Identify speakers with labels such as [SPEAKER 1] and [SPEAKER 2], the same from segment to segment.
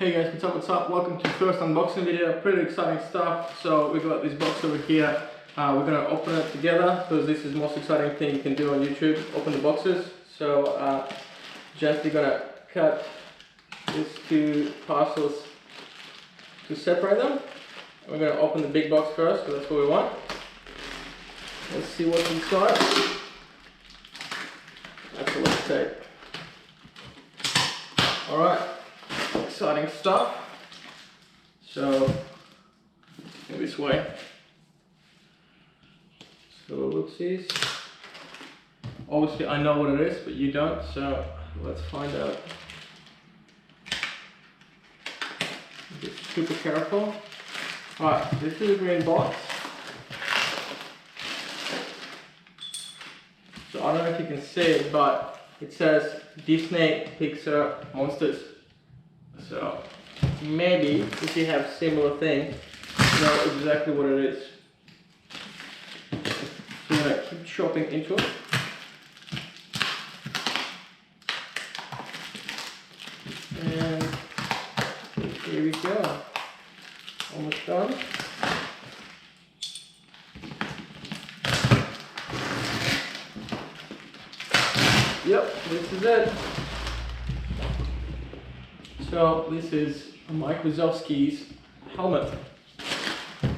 [SPEAKER 1] Hey guys, what's up? Welcome to the first unboxing video. Pretty exciting stuff. So we got this box over here. We're gonna open it together because this is the most exciting thing you can do on YouTube. Open the boxes. So gently gonna cut these two parcels to separate them. We're gonna open the big box first because that's what we want. Let's see what's inside. That's a lot of tape. Alright, exciting stuff. So, go this way. So, oopsies. Obviously, I know what it is, but you don't, so let's find out. Be super careful. Alright, this is a green box. So, I don't know if you can see it, but it says Disney Pixar Monsters. So maybe if you have similar thing, you know exactly what it is. So I'm gonna keep chopping into it. And here we go. Almost done. Yep, this is it. So this is Mike Wazowski's helmet.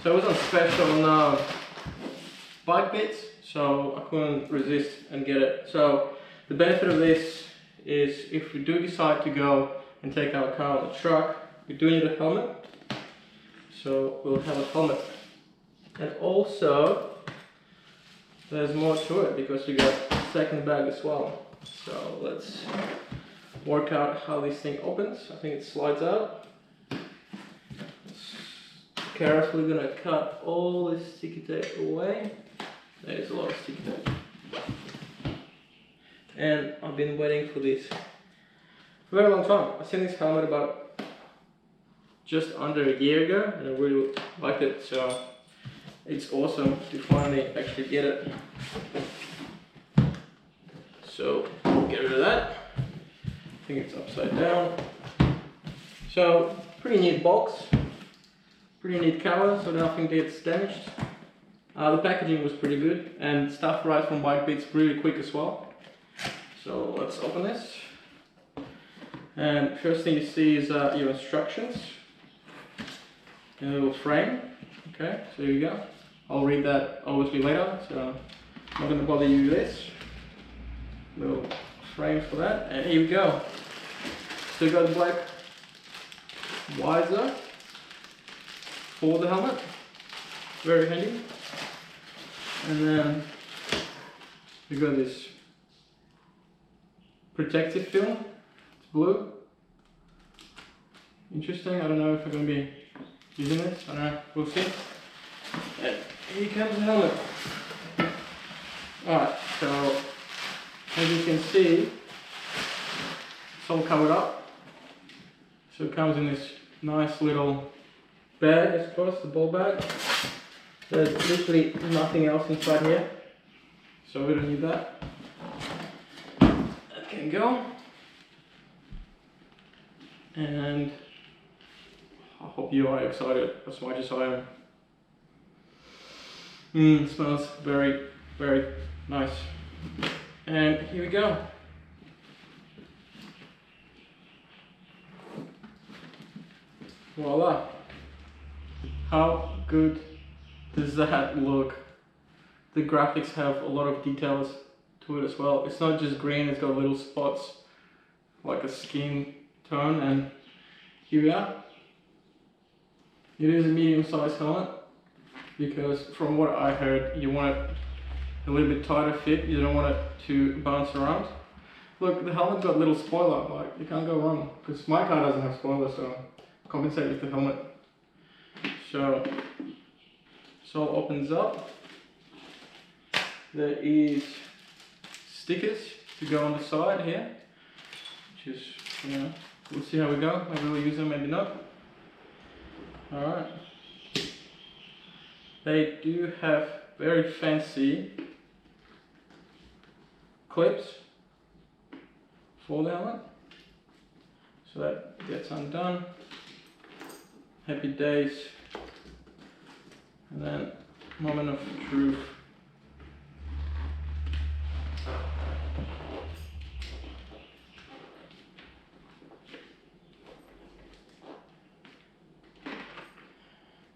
[SPEAKER 1] So it was on special on Bike Bits, so I couldn't resist and get it. So the benefit of this is if we do decide to go and take our car on the truck, we do need a helmet. So we'll have a helmet. And also there's more to it because we got a second bag as well. So let's work out how this thing opens. I think it slides out. Carefully gonna cut all this sticky tape away. There's a lot of sticky tape. And I've been waiting for this for a very long time. I've seen this helmet about just under a year ago and I really liked it, so it's awesome to finally actually get it. So get rid of that. I think it's upside down. So pretty neat box, pretty neat cover, so nothing gets damaged. The packaging was pretty good and stuff right from Bike Bits really quick as well. So let's open this. And first thing you see is your instructions in a little frame. Okay, so here you go. I'll read that obviously later, so I'm not going to bother you with this. Little frame for that, and here we go. So you got the black visor for the helmet, very handy. And then you got this protective film, it's blue. Interesting, I don't know if I'm going to be using this, I don't know, we'll see. And here comes the helmet. Alright, so as you can see, it's all covered up. So it comes in this nice little bag, I suppose, the ball bag. There's literally nothing else inside here, so we don't need that. That can go. And I hope you are excited as much as I am. It smells very, very nice. And here we go. Voila. How good does that look? The graphics have a lot of details to it as well. It's not just green, it's got little spots like a skin tone, and here we are. It is a medium-sized helmet because from what I heard, you want it a little bit tighter fit, you don't want it to bounce around. Look, the helmet's got a little spoiler, like you can't go wrong, because my car doesn't have spoilers, so compensate with the helmet. So it all opens up. There is stickers to go on the side here, which is, you know, we'll see how we go, maybe we'll use them, maybe not. Alright. They do have very fancy clips for the helmet. So that gets undone. Happy days. And then moment of truth.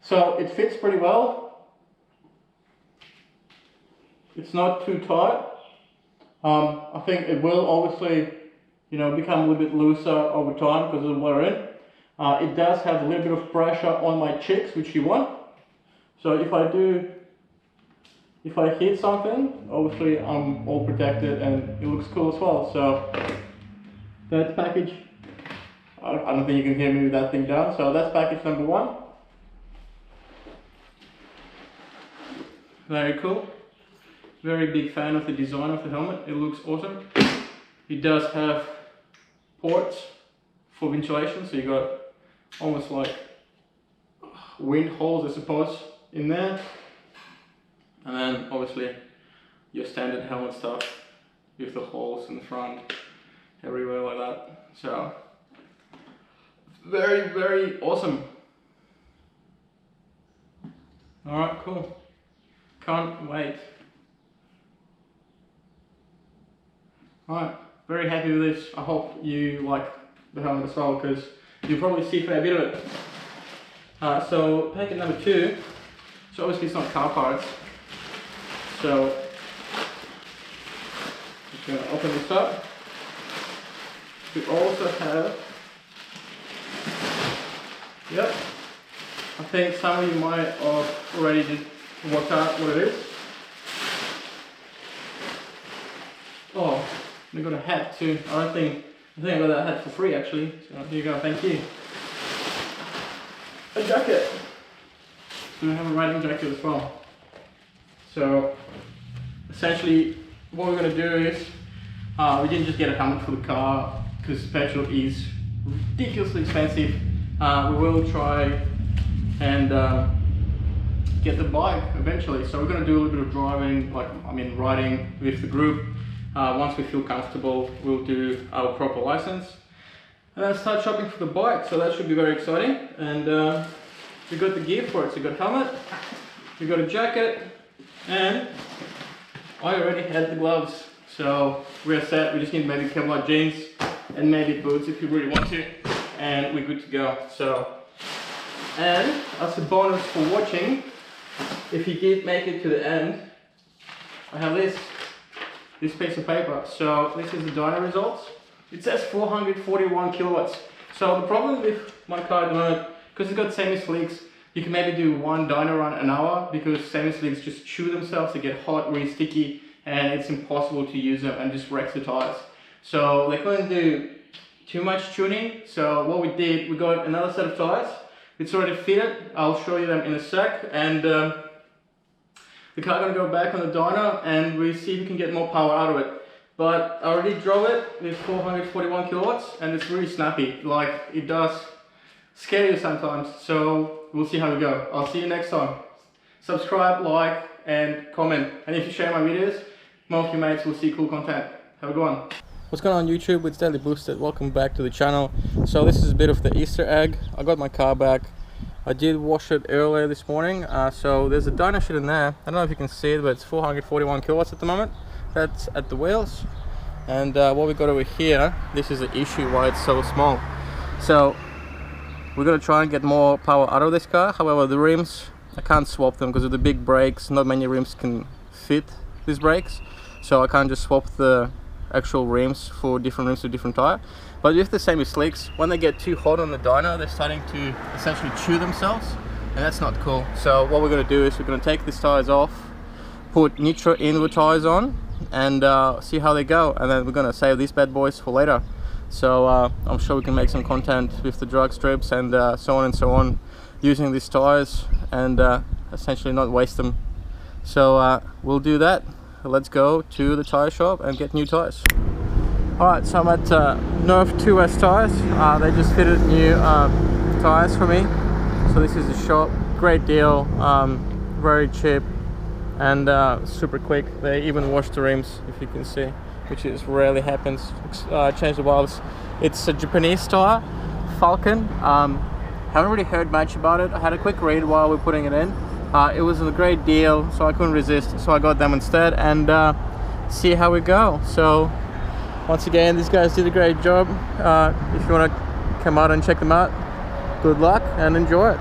[SPEAKER 1] So it fits pretty well. It's not too tight. I think it will obviously, become a little bit looser over time because it'll wear in. It does have a little bit of pressure on my chicks, which you want. So if I hit something, obviously I'm all protected and it looks cool as well. So that's package. I don't think you can hear me with that thing down. So that's package number 1. Very cool. Very big fan of the design of the helmet. It looks awesome. It does have ports for ventilation, so you got almost like wind holes, I suppose, in there. And then obviously your standard helmet stuff with the holes in the front, everywhere like that. So very, very awesome. Alright, cool. Can't wait. Alright, very happy with this. I hope you like the helmet as well, because you'll probably see a fair bit of it. So packet number 2. So obviously it's not car parts. So just going to open this up. We also have, yep, I think some of you might have already worked out what it is. Oh, we got a hat too. I think I got that hat for free actually. So here you go, thank you. A jacket. So we have a riding jacket as well. So essentially what we're going to do is, we didn't just get a helmet for the car because petrol is ridiculously expensive. We will try and get the bike eventually. So we're going to do a little bit of driving, riding with the group. Once we feel comfortable, we'll do our proper license and then start shopping for the bike. So that should be very exciting. And we got the gear for it. So we got helmet, we got a jacket, and I already had the gloves. So we're set. We just need maybe Kevlar jeans and maybe boots if you really want to, and we're good to go. So, and as a bonus for watching, if you did make it to the end, I have this piece of paper. So this is the dyno results. It says 441 kilowatts. So the problem with my car at the moment, because it's got semi-slicks, you can maybe do 1 dyno run an hour because semi-slicks just chew themselves, they get hot, really sticky, and it's impossible to use them and just wrecks the tires. So they couldn't do too much tuning. So what we did, we got another set of tires. It's already fitted. I'll show you them in a sec. And the car gonna go back on the dyno and we see if we can get more power out of it. But I already drove it with 441 kilowatts and it's really snappy. Like, it does scare you sometimes. So we'll see how we go. I'll see you next time. Subscribe, like, and comment. And if you share my videos, more of your mates will see cool content. Have a good one. What's going on YouTube? It's Daily Boosted. Welcome back to the channel. So this is a bit of the Easter egg. I got my car back. I did wash it earlier this morning. So there's a dyno shit in there. I don't know if you can see it, but it's 441 kilowatts at the moment. That's at the wheels. And what we got over here, this is the issue why it's so small. So we're gonna try and get more power out of this car. However, the rims, I can't swap them because of the big brakes. Not many rims can fit these brakes. So I can't just swap the actual rims for different rims to different tire. But with the semi-slicks, when they get too hot on the dyno, they're starting to essentially chew themselves, and that's not cool. So what we're going to do is we're going to take these tires off, put Nitro Inver tires on, and see how they go. And then we're going to save these bad boys for later. So I'm sure we can make some content with the drag strips and so on and so on, using these tires and essentially not waste them. So we'll do that. Let's go to the tire shop and get new tires. Alright, so I'm at Nerf 2S Tyres. They just fitted new tires for me. So this is the shop. Great deal, very cheap and super quick. They even washed the rims, if you can see. which is rarely happens. Change the valves. It's a Japanese tire, Falcon. Haven't really heard much about it. I had a quick read while we were putting it in. It was a great deal, so I couldn't resist, so I got them instead, and see how we go. So once again, these guys did a great job. If you want to come out and check them out, good luck and enjoy it.